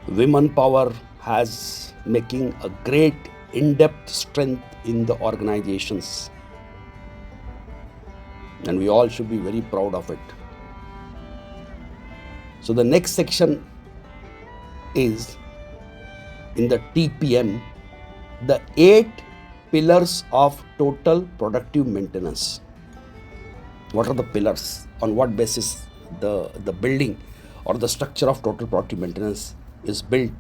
women power has making a great in-depth strength in the organizations, and we all should be very proud of it. So the next section is in the TPM, the 8 pillars of total productive maintenance. What are the pillars? On what basis the building or the structure of total productive maintenance is built?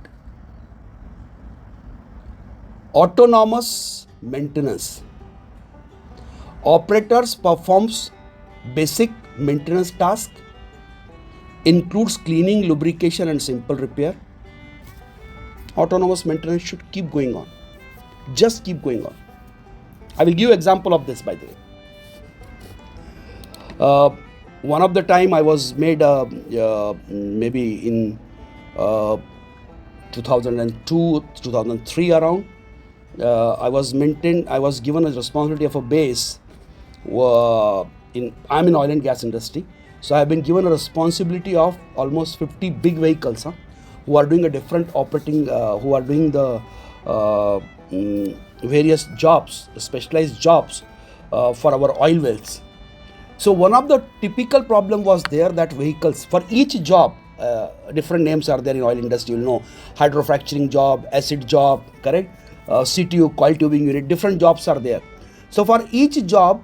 Autonomous maintenance. Operators performs basic maintenance task, includes cleaning, lubrication and simple repair. Autonomous maintenance should keep going on. Just keep going on. I will give example of this, by the way. One of the time I was made maybe in 2002, 2003 around. I was given a responsibility of a base. I'm in oil and gas industry, so I have been given a responsibility of almost 50 big vehicles, who are doing a different operating, who are doing the various jobs, specialized jobs for our oil wells. So one of the typical problem was there that vehicles for each job, different names are there in oil industry, hydrofracturing job, acid job, correct? CTU, coil tubing unit, different jobs are there. So for each job,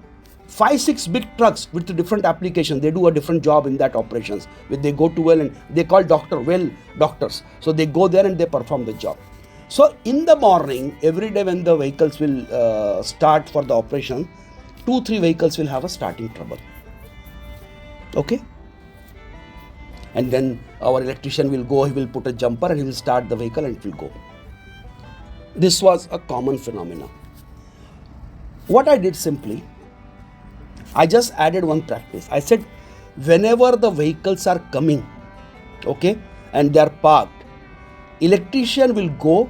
5-6 big trucks with different applications, they do a different job in that operations. They go to well and they call well doctors. So they go there and they perform the job. So in the morning, every day when the vehicles will start for the operation, 2-3 vehicles will have a starting trouble. Okay? And then our electrician will go, he will put a jumper and he will start the vehicle and it will go. This was a common phenomenon. What I did simply, I just added one practice. I said, whenever the vehicles are coming, okay, and they are parked, electrician will go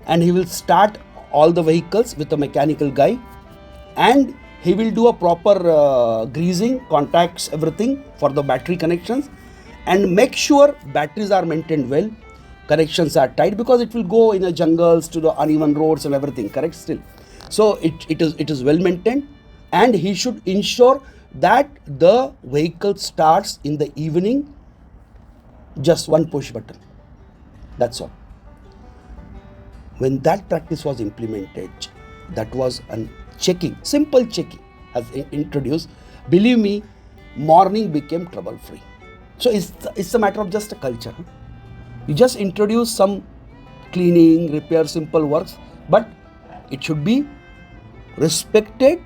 and he will start all the vehicles with a mechanical guy, and he will do a proper greasing, contacts, everything for the battery connections, and make sure batteries are maintained well, connections are tight, because it will go in the jungles to the uneven roads and everything, correct still. So it is well maintained, and he should ensure that the vehicle starts in the evening, just one push button. That's all. When that practice was implemented, that was a checking, simple checking as introduced. Believe me, morning became trouble free. So it's a matter of just a culture. You just introduce some cleaning, repair, simple works, but it should be respected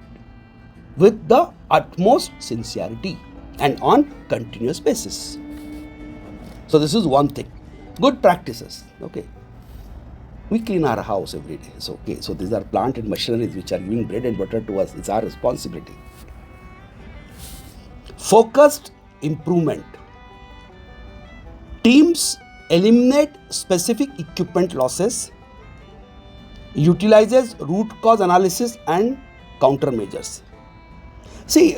with the utmost sincerity and on continuous basis. So this is one thing. Good practices. Okay. We clean our house every day. It's okay. So these are plant and machineries which are giving bread and butter to us. It's our responsibility. Focused improvement. Teams eliminate specific equipment losses, utilizes root cause analysis and countermeasures. See,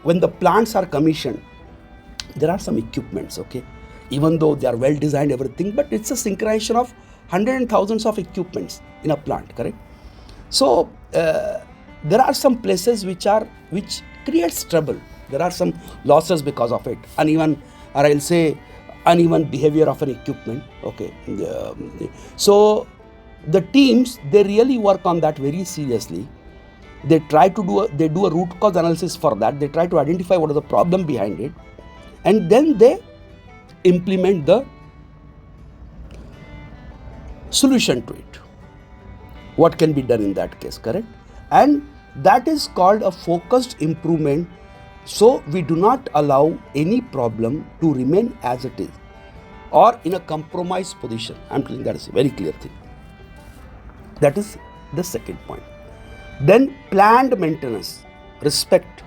when the plants are commissioned, there are some equipments, okay, even though they are well designed, everything, but it's a synchronization of hundreds and thousands of equipments in a plant, correct? So there are some places which creates trouble. There are some losses because of it, uneven, or I'll say uneven behavior of an equipment. Okay, so the teams, they really work on that very seriously. They try to do a root cause analysis for that. They try to identify what is the problem behind it, and then they implement the solution to it. What can be done in that case, correct? And that is called a focused improvement. So we do not allow any problem to remain as it is or in a compromised position. I'm telling that is a very clear thing. That is the second point. Then planned maintenance. Respect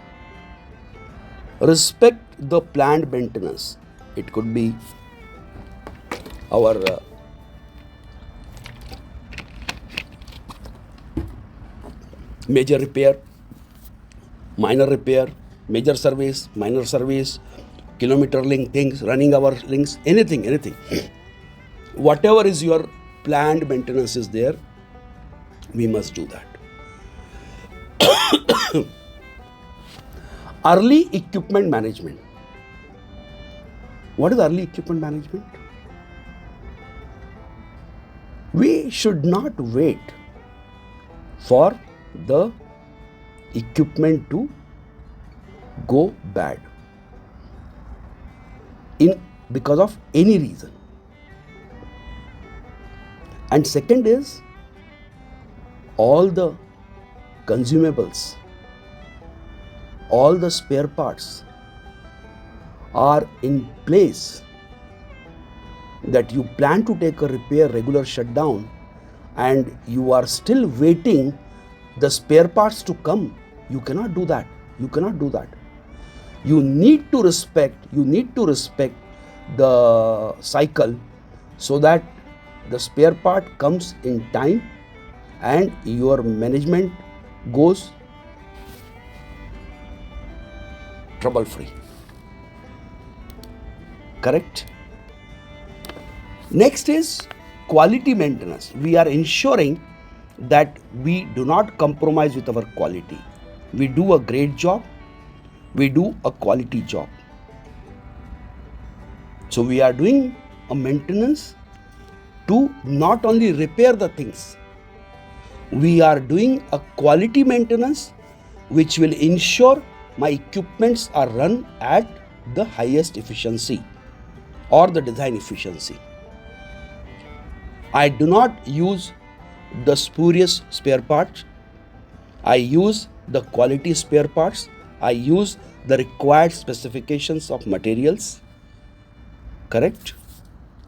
the planned maintenance. It could be our major repair, minor repair, major service, minor service, kilometer link things, running hour links, anything. Whatever is your planned maintenance is there, we must do that. Early equipment management. What is early equipment management? We should not wait for the equipment to go bad because of any reason. And second is, all the consumables, all the spare parts are in place, that you plan to take a repair, regular shutdown, and you are still waiting the spare parts to come. You cannot do that. You cannot do that. You need to respect the cycle, so that the spare part comes in time and your management goes trouble free. Correct? Next is quality maintenance. We are ensuring that we do not compromise with our quality. We do a great job, we do a quality job. So we are doing a maintenance to not only repair the things, we are doing a quality maintenance which will ensure my equipments are run at the highest efficiency or the design efficiency. I do not use the spurious spare parts. I use the quality spare parts. I use the required specifications of materials. Correct?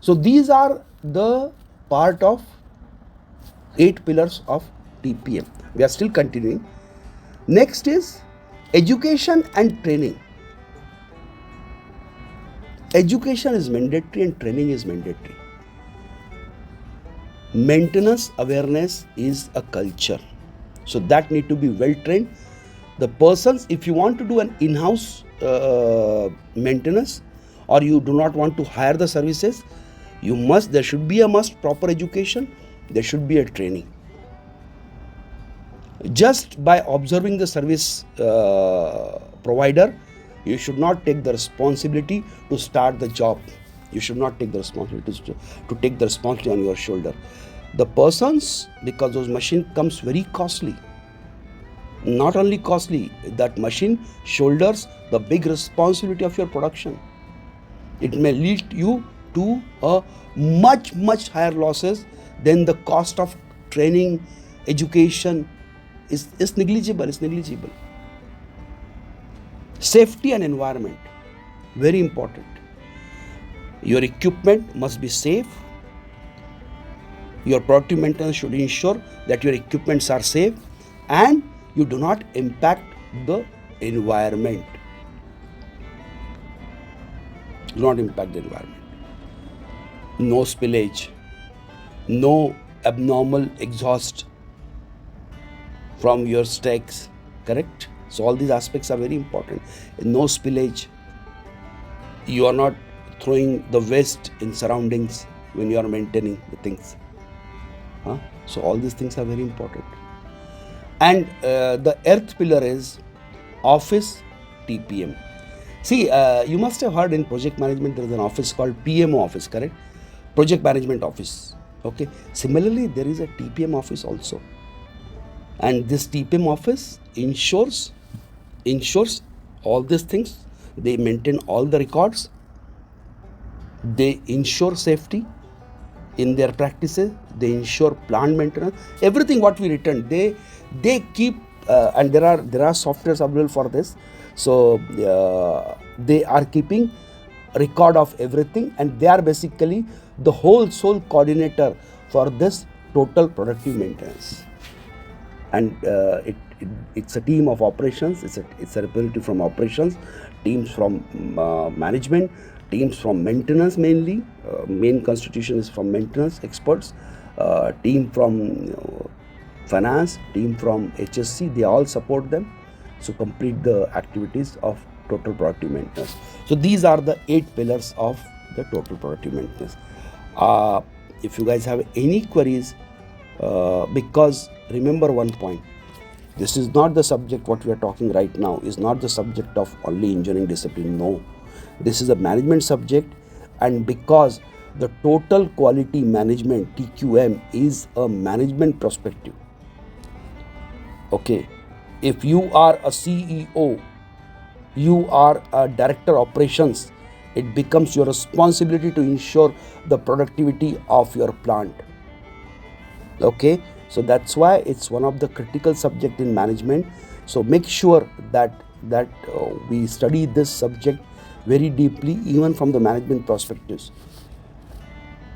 So these are the part of 8 pillars of TPM. We are still continuing. Next is education and training. Education is mandatory and training is mandatory. Maintenance awareness is a culture, so that need to be well trained. The persons, if you want to do an in-house maintenance, or you do not want to hire the services, there should be a proper education, there should be a training. Just by observing the service provider, you should not take the responsibility to start the job. You should not take the responsibility to take the responsibility on your shoulder. The persons, because those machine comes very costly. Not only costly, that machine shoulders the big responsibility of your production. It may lead you to a much higher losses than the cost of training, education is negligible. It's negligible. Safety and environment, very important. Your equipment must be safe. Your productive maintenance should ensure that your equipments are safe and you do not impact the environment. Do not impact the environment. No spillage, no abnormal exhaust from your stacks. Correct? So all these aspects are very important. No spillage. You are not throwing the waste in surroundings when you are maintaining the things. So all these things are very important. And the earth pillar is office TPM. See, you must have heard in project management there is an office called PMO office, correct? Project management office. Okay. Similarly, there is a TPM office also. And this TPM office ensures all these things. They maintain all the records. They ensure safety in their practices. They ensure plant maintenance. Everything what we return, they keep and there are softwares available for this. So they are keeping record of everything, and they are basically the whole sole coordinator for this total productive maintenance. And it's a team of operations. It's a representative from operations, teams from management, teams from maintenance mainly. Main constitution is from maintenance experts, team from finance, team from HSC. They all support them to complete the activities of total productive maintenance. So these are the 8 pillars of the total productive maintenance. if you guys have any queries, because remember one point, this is not the subject what we are talking right now is not the subject of only engineering discipline. No, this is a management subject, and because the total quality management TQM is a management perspective. Okay, if you are a CEO, you are a director operations, it becomes your responsibility to ensure the productivity of your plant. Okay, so that's why it's one of the critical subject in management. So make sure that we study this subject very deeply, even from the management perspectives.